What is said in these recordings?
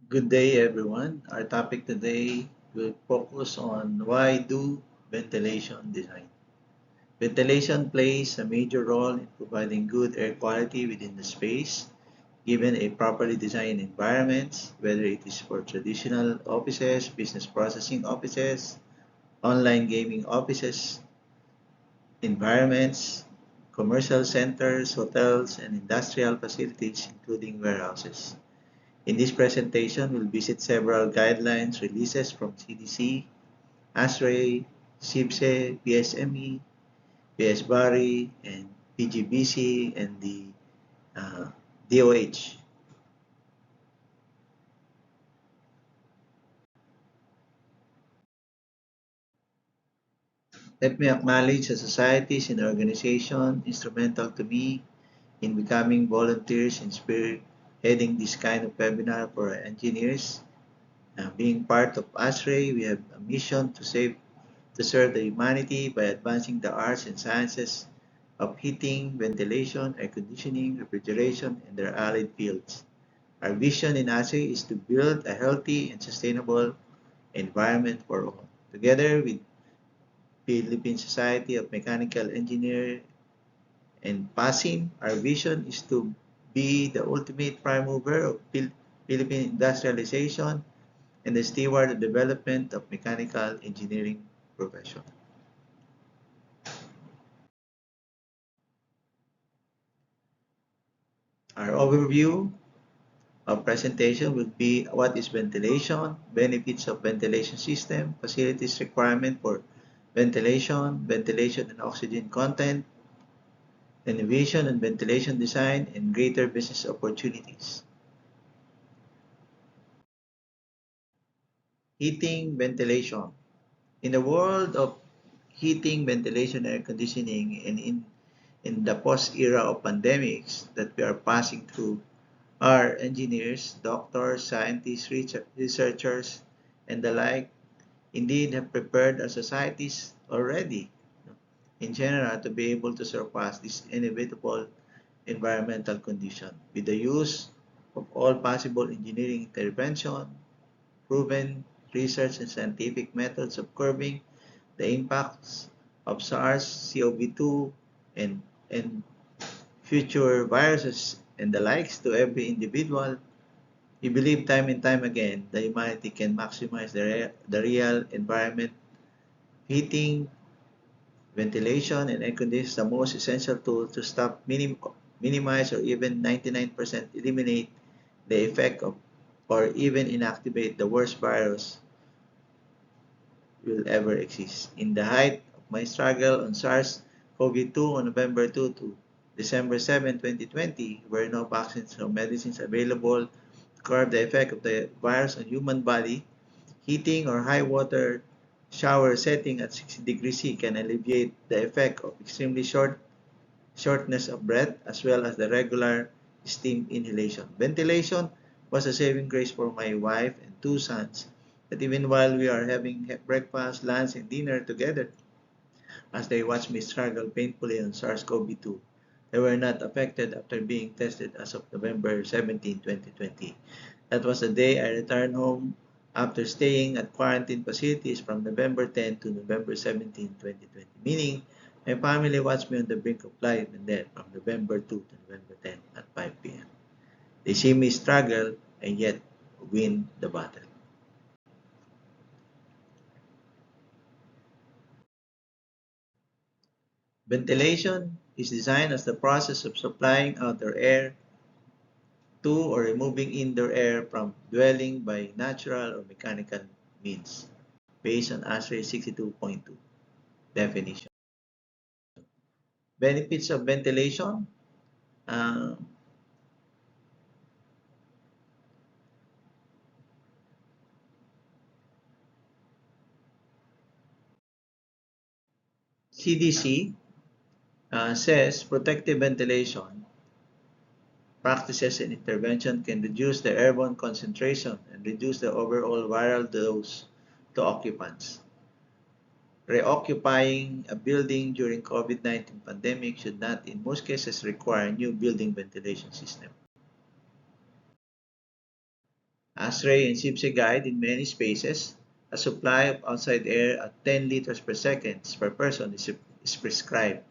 Good day, everyone. Our topic today will focus on why do ventilation design. Ventilation plays a major role in providing good air quality within the space, given a properly designed environment, whether it is for traditional offices, business processing offices, online gaming offices, environments, commercial centers, hotels, and industrial facilities, including warehouses. In this presentation, we'll visit several guidelines releases from CDC, ASHRAE, CIBSE, PSME, PSBARI, and PGBC, and the DOH. Let me acknowledge the societies and organizations instrumental to me in becoming volunteers in spearheading this kind of webinar for our engineers. Being part of ASHRAE, we have a mission to serve the humanity by advancing the arts and sciences of heating, ventilation, air conditioning, refrigeration, and their allied fields. Our vision in ASE is to build a healthy and sustainable environment for all. Together with Philippine Society of Mechanical Engineers and PASIM, our vision is to be the ultimate prime mover of Philippine industrialization and the steward of development of mechanical engineering profession. Our overview of presentation will be what is ventilation, benefits of ventilation system, facilities requirement for ventilation, ventilation and oxygen content, innovation and ventilation design, and greater business opportunities. Heating, ventilation. In the world of heating, ventilation, air conditioning, and in the post-era of pandemics that we are passing through, our engineers, doctors, scientists, researchers, and the like indeed have prepared our societies already in general to be able to surpass this inevitable environmental condition with the use of all possible engineering intervention, proven research and scientific methods of curbing the impacts of SARS-CoV-2 and future viruses and the likes to every individual. We believe time and time again that humanity can maximize the real environment. Heating, ventilation, and air conditioning is the most essential tool to stop, minimize, or even 99% eliminate the effect of or even inactivate the worst virus will ever exist. In the height of my struggle on SARS-CoV-2 on November 2 to December 7, 2020, were no vaccines or medicines available to curb the effect of the virus on human body. Heating or high water shower setting at 60 degrees C can alleviate the effect of extremely shortness of breath as well as the regular steam inhalation. Ventilation was a saving grace for my wife and two sons that even while we are having breakfast, lunch, and dinner together, as they watch me struggle painfully on SARS-CoV-2, they were not affected after being tested as of November 17, 2020. That was the day I returned home after staying at quarantine facilities from November 10 to November 17, 2020, meaning my family watched me on the brink of life and death from November 2 to November 10 at 5 p.m. They see me struggle and yet win the battle. Ventilation is designed as the process of supplying outer air to or removing indoor air from dwelling by natural or mechanical means, based on ASHRAE 62.2 definition. Benefits of ventilation. Uh, CDC says protective ventilation practices and intervention can reduce the airborne concentration and reduce the overall viral dose to occupants. Reoccupying a building during COVID-19 pandemic should not in most cases require new building ventilation system. ASHRAE and CIBSE guide in many spaces a supply of outside air at 10 liters per second per person is prescribed,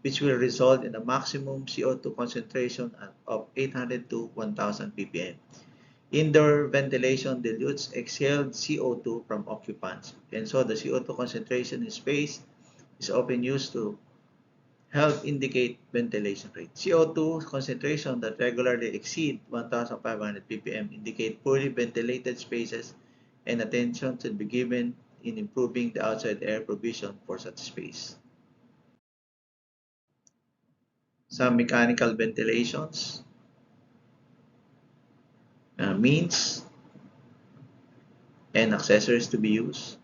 which will result in a maximum CO2 concentration of 800 to 1000 ppm. Indoor ventilation dilutes exhaled CO2 from occupants, and so the CO2 concentration in space is often used to help indicate ventilation rate. CO2 concentration that regularly exceed 1,500 ppm indicate poorly ventilated spaces, and attention should be given in improving the outside air provision for such space. Some mechanical ventilations means and accessories to be used.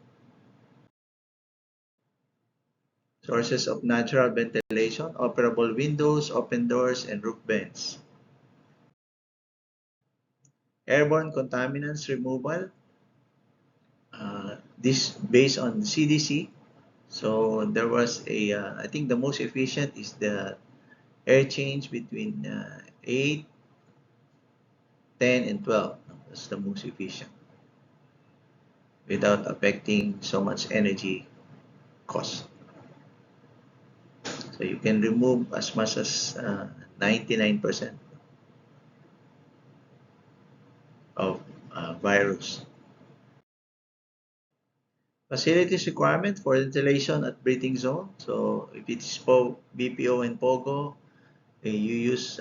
Sources of natural ventilation, operable windows, open doors, and roof vents. Airborne contaminants removal. This based on CDC. So there was I think the most efficient is the air change between 8, 10, and 12. That's the most efficient without affecting so much energy cost. So you can remove as much as 99% of virus. Facilities requirement for ventilation at breathing zone. So if it's BPO and POGO, you use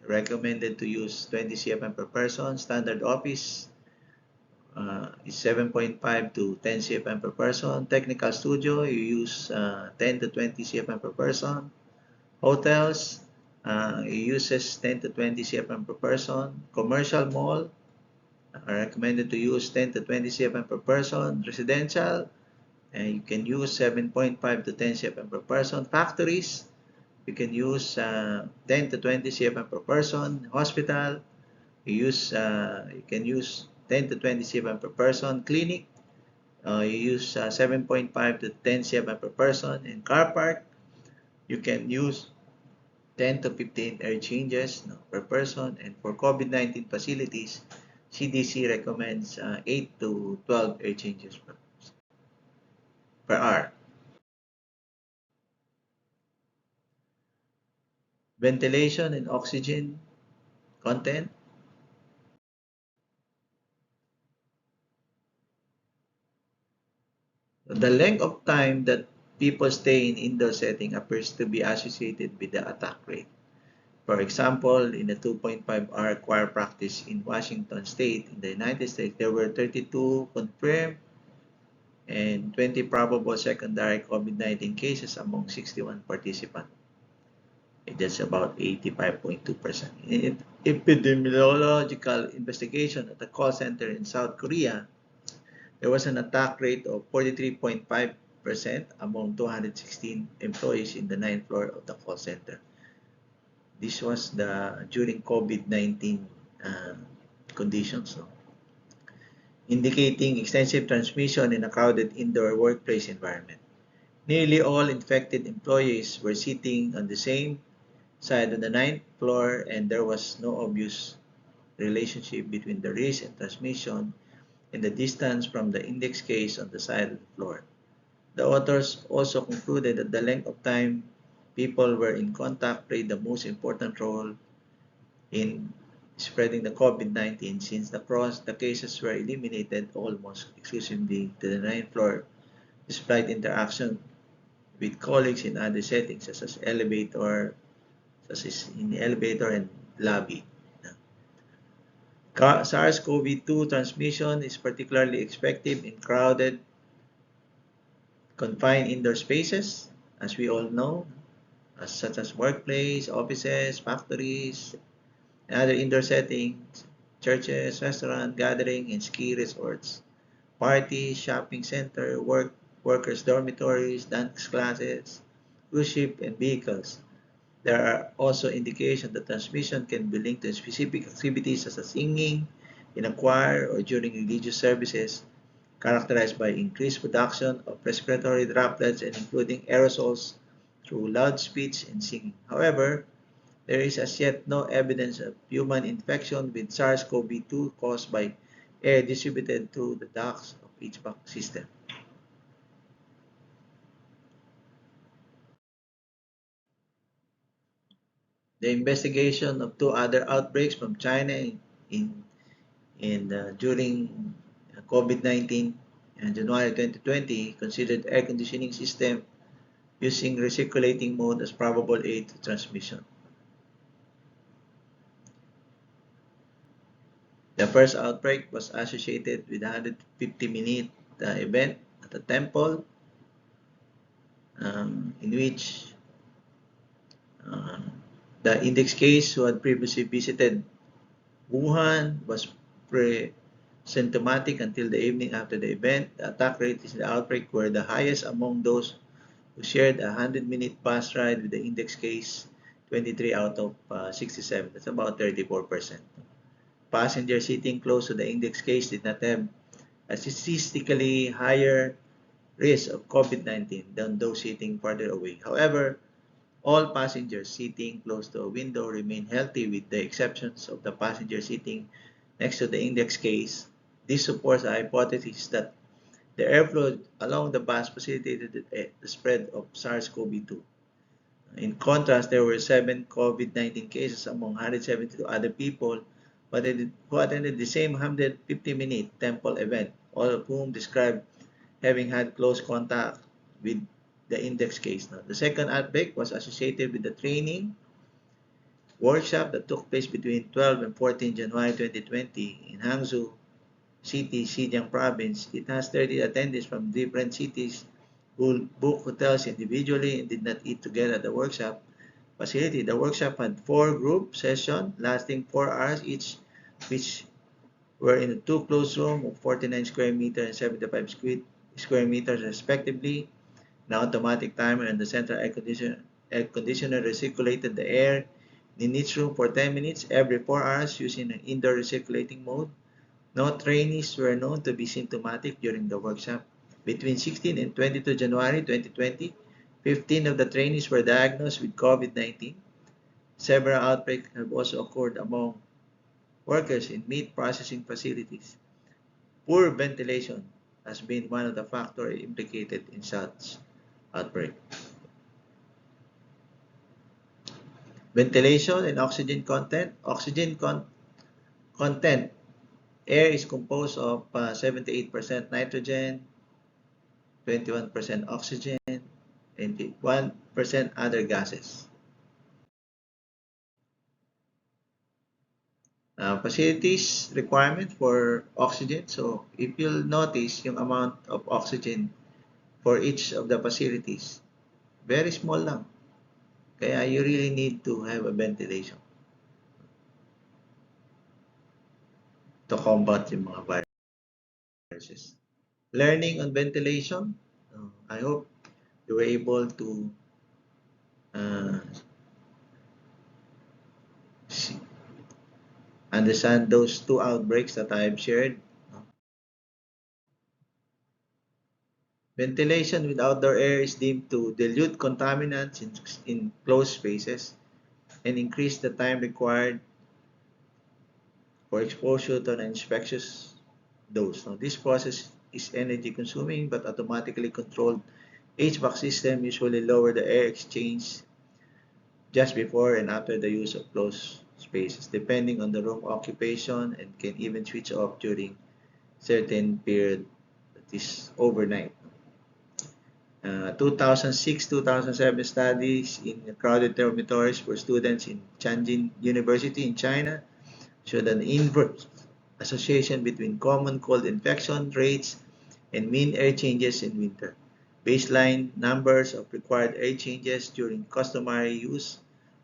recommended to use 20 CFM per person. Standard office is 7.5 to 10 CFM per person. Technical studio, you use 10 to 20 CFM per person. Hotels, uses 10 to 20 CFM per person. Commercial mall, are recommended to use 10 to 20 CFM per person. Residential, you can use 7.5 to 10 CFM per person. Factories, you can use 10 to 20 CFM per person. Hospital, you can use 10 to 20 CFM per person. Clinic, you use 7.5 to 10 CFM per person. In car park, you can use 10 to 15 air changes per person. And for COVID-19 facilities, CDC recommends 8 to 12 air changes per hour. Ventilation and oxygen content. The length of time that people stay in indoor setting appears to be associated with the attack rate. For example, in the 2.5-hour choir practice in Washington State, in the United States, there were 32 confirmed and 20 probable secondary COVID-19 cases among 61 participants. That's about 85.2%. In epidemiological investigation at the call center in South Korea, there was an attack rate of 43.5% among 216 employees in the 9th floor of the call center. This was during COVID-19 conditions, indicating extensive transmission in a crowded indoor workplace environment. Nearly all infected employees were sitting on the same side on the 9th floor, and there was no obvious relationship between the risk and transmission and the distance from the index case on the side of the floor. The authors also concluded that the length of time people were in contact played the most important role in spreading the COVID-19, since the cases were eliminated almost exclusively to the 9th floor, despite interaction with colleagues in other settings such as in the elevator and lobby. SARS-CoV-2 transmission is particularly effective in crowded, confined indoor spaces, as we all know, such as workplace, offices, factories, and other indoor settings, churches, restaurants, gathering, and ski resorts, parties, shopping center, workers' dormitories, dance classes, cruise ship, and vehicles. There are also indications that transmission can be linked to specific activities such as singing in a choir or during religious services, characterized by increased production of respiratory droplets and including aerosols through loud speech and singing. However, there is as yet no evidence of human infection with SARS-CoV-2 caused by air distributed through the ducts of HVAC system. The investigation of two other outbreaks from China during COVID-19 in January 2020 considered air conditioning system using recirculating mode as probable aid to transmission. The first outbreak was associated with a 150-minute event at a temple in which uh, the index case who had previously visited Wuhan was pre-symptomatic until the evening after the event. The attack rates in the outbreak were the highest among those who shared a 100-minute bus ride with the index case, 23 out of 67. That's about 34%. Passengers sitting close to the index case did not have a statistically higher risk of COVID-19 than those sitting farther away. However, all passengers sitting close to a window remain healthy with the exceptions of the passenger sitting next to the index case. This supports a hypothesis that the airflow along the bus facilitated the spread of SARS-CoV-2. In contrast, there were 7 COVID-19 cases among 172 other people who attended the same 150-minute temple event, all of whom described having had close contact with the index case. Now, the second outbreak was associated with the training workshop that took place between 12 and 14 January 2020 in Hangzhou City, Xinjiang Province. It has 30 attendees from different cities who booked hotels individually and did not eat together at the workshop facility. The workshop had 4 group sessions lasting 4 hours each, which were in 2 closed rooms of 49 square meters and 75 square meters respectively. An automatic timer and the central air conditioner recirculated the air in each room for 10 minutes every 4 hours using an indoor recirculating mode. No trainees were known to be symptomatic during the workshop. Between 16 and 22 January 2020, 15 of the trainees were diagnosed with COVID-19. Several outbreaks have also occurred among workers in meat processing facilities. Poor ventilation has been one of the factors implicated in such outbreak. Ventilation and oxygen content. Content. Air is composed of 78% nitrogen, 21% oxygen, and 1% other gases. Facilities requirement for oxygen. So if you'll notice yung amount of oxygen for each of the facilities, very small lang. Kaya you really need to have a ventilation to combat yung mga viruses. Learning on ventilation. I hope you were able to understand those 2 outbreaks that I have shared. Ventilation with outdoor air is deemed to dilute contaminants in closed spaces and increase the time required for exposure to an infectious dose. Now, this process is energy consuming but automatically controlled HVAC system usually lower the air exchange just before and after the use of closed spaces, depending on the room occupation, and can even switch off during certain period that is overnight. 2006-2007 studies in crowded dormitories for students in Tianjin University in China showed an inverse association between common cold infection rates and mean air changes in winter. Baseline numbers of required air changes during customary use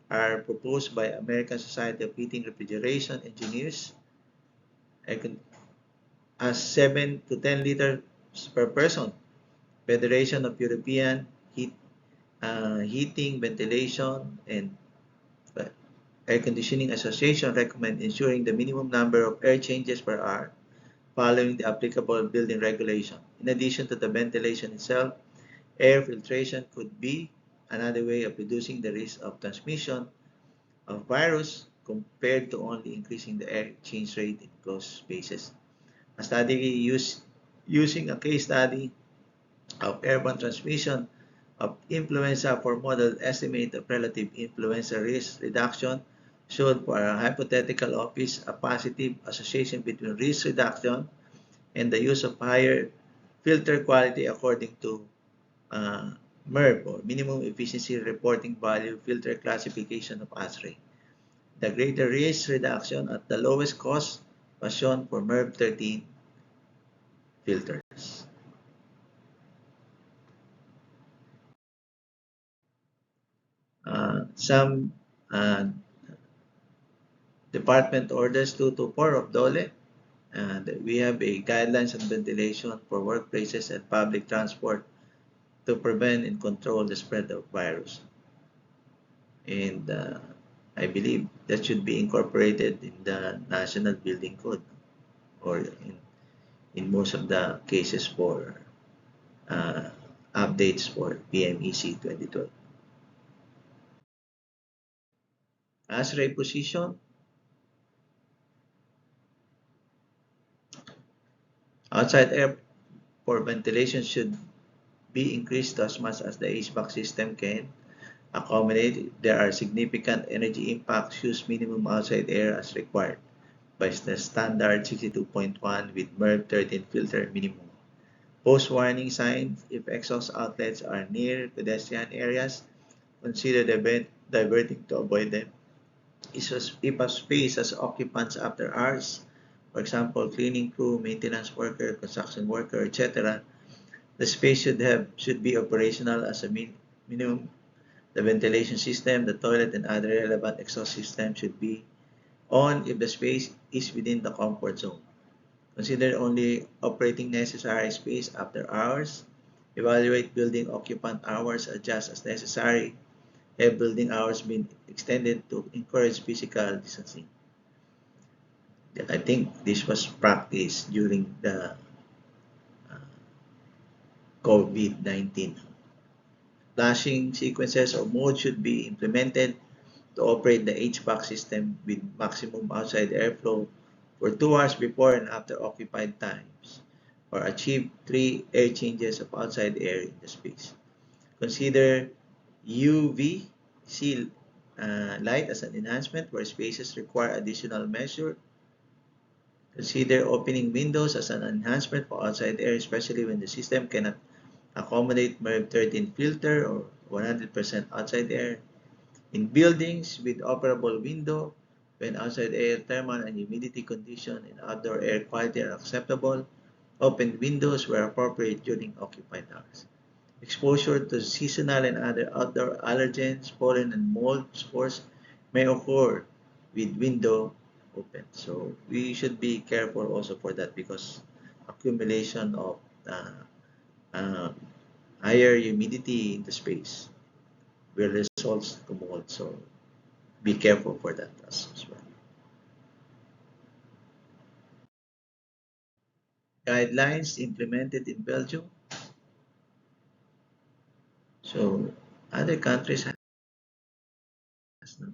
are proposed by American Society of Heating Refrigeration Engineers as 7 to 10 liters per person. Federation of European Heating, Ventilation, and Air Conditioning Association recommend ensuring the minimum number of air changes per hour following the applicable building regulation. In addition to the ventilation itself, air filtration could be another way of reducing the risk of transmission of virus compared to only increasing the air exchange rate in closed spaces. A study using a case study of airborne transmission of influenza for modeled estimate of relative influenza risk reduction showed for a hypothetical office a positive association between risk reduction and the use of higher filter quality according to MERV, or Minimum Efficiency Reporting Value Filter Classification of ASRE. The greater risk reduction at the lowest cost was shown for MERV 13 filters. Some Department Orders 224 of DOLE, and we have a guidelines on ventilation for workplaces and public transport to prevent and control the spread of virus. And I believe that should be incorporated in the National Building Code, or in most of the cases for uh, updates for PMEC 2012. As reposition, outside air for ventilation should be increased as much as the HVAC system can accommodate. There are significant energy impacts. Use minimum outside air as required by the standard 62.1 with MERV 13 filter minimum. Post warning signs if exhaust outlets are near pedestrian areas. Consider diverting to avoid them. If a space has occupants after hours, for example, cleaning crew, maintenance worker, construction worker, etc., the space should be operational as a minimum. The ventilation system, the toilet, and other relevant exhaust systems should be on if the space is within the comfort zone. Consider only operating necessary space after hours. Evaluate building occupant hours, adjust as necessary. Have building hours been extended to encourage physical distancing? I think this was practiced during the COVID-19. Flashing sequences or modes should be implemented to operate the HVAC system with maximum outside airflow for 2 hours before and after occupied times, or achieve 3 air changes of outside air in the space. Consider UVC light as an enhancement where spaces require additional measure. Consider opening windows as an enhancement for outside air, especially when the system cannot accommodate MERV 13 filter or 100% outside air. In buildings with operable window, when outside air thermal and humidity condition and outdoor air quality are acceptable, open windows where appropriate during occupied hours. Exposure to seasonal and other outdoor allergens, pollen, and mold spores may occur with window open. So we should be careful also for that, because accumulation of uh, higher humidity in the space will result to mold. So be careful for that as well. Guidelines implemented in Belgium. So other countries have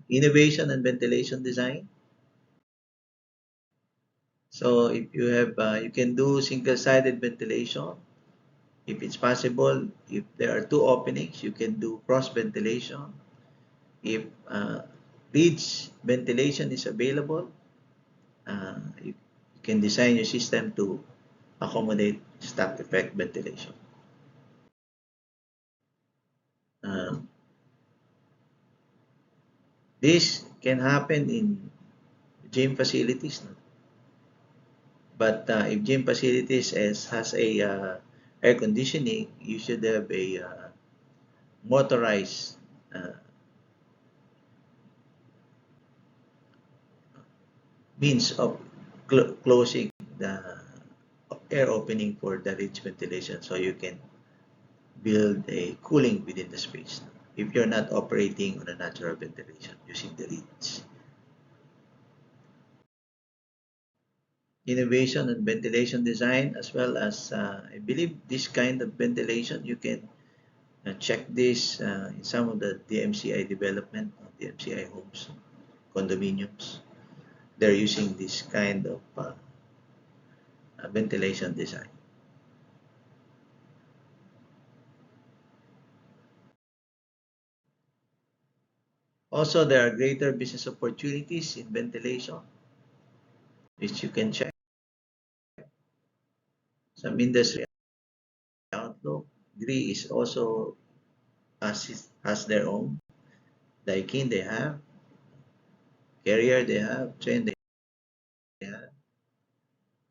innovation and ventilation design. So if you have, you can do single-sided ventilation. If it's possible, if there are two openings, you can do cross ventilation. If bridge ventilation is available, you can design your system to accommodate stack effect ventilation. Uh, this can happen in gym facilities, no? But if gym facilities has a air conditioning, you should have a motorized means of closing the air opening for the ridge ventilation, so you can build a cooling within the space if you're not operating on a natural ventilation using the ridge. Innovation and ventilation design, as well as I believe this kind of ventilation you can check this in some of the DMCI development of DMCI homes. condominiums, they're using this kind of ventilation design. Also, there are greater business opportunities in ventilation, which you can check. Some industry outlook. Gree is also has their own. Daikin they have, Carrier they have, Trend they have.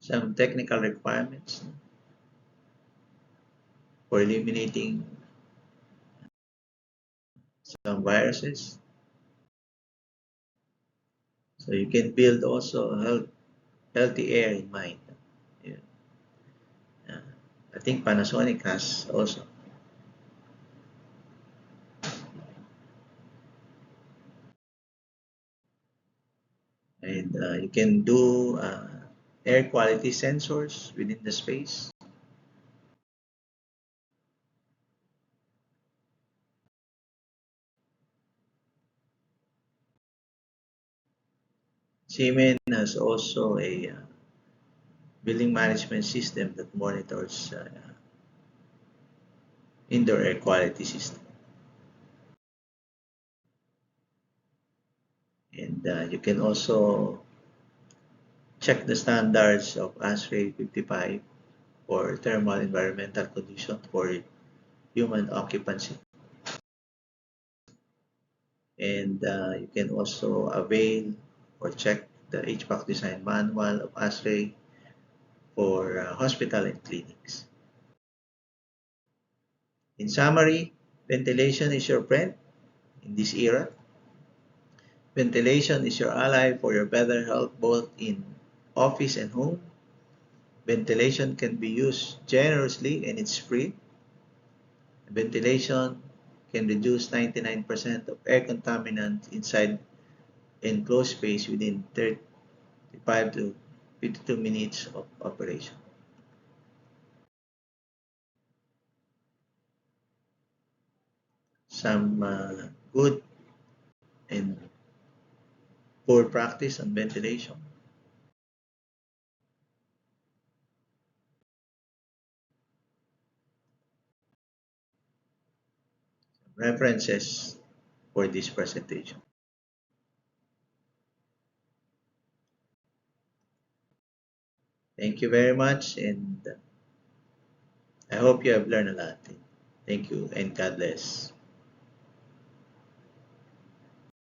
Some technical requirements for eliminating some viruses. So you can build also healthy air in mind. Yeah. Uh, I think Panasonic has also. And you can do air quality sensors within the space. Siemens has also a building management system that monitors indoor air quality system. And you can also check the standards of ASHRAE 55 for thermal environmental condition for human occupancy. And you can also avail or check the HVAC design manual of ASHRAE for hospital and clinics. In summary, ventilation is your friend in this era. Ventilation is your ally for your better health both in office and home. Ventilation can be used generously and it's free. Ventilation can reduce 99% of air contaminants inside enclosed space within 35 to 52 minutes of operation. Some good and poor practice on ventilation. References for this presentation. Thank you very much, and I hope you have learned a lot. Thank you, and God bless.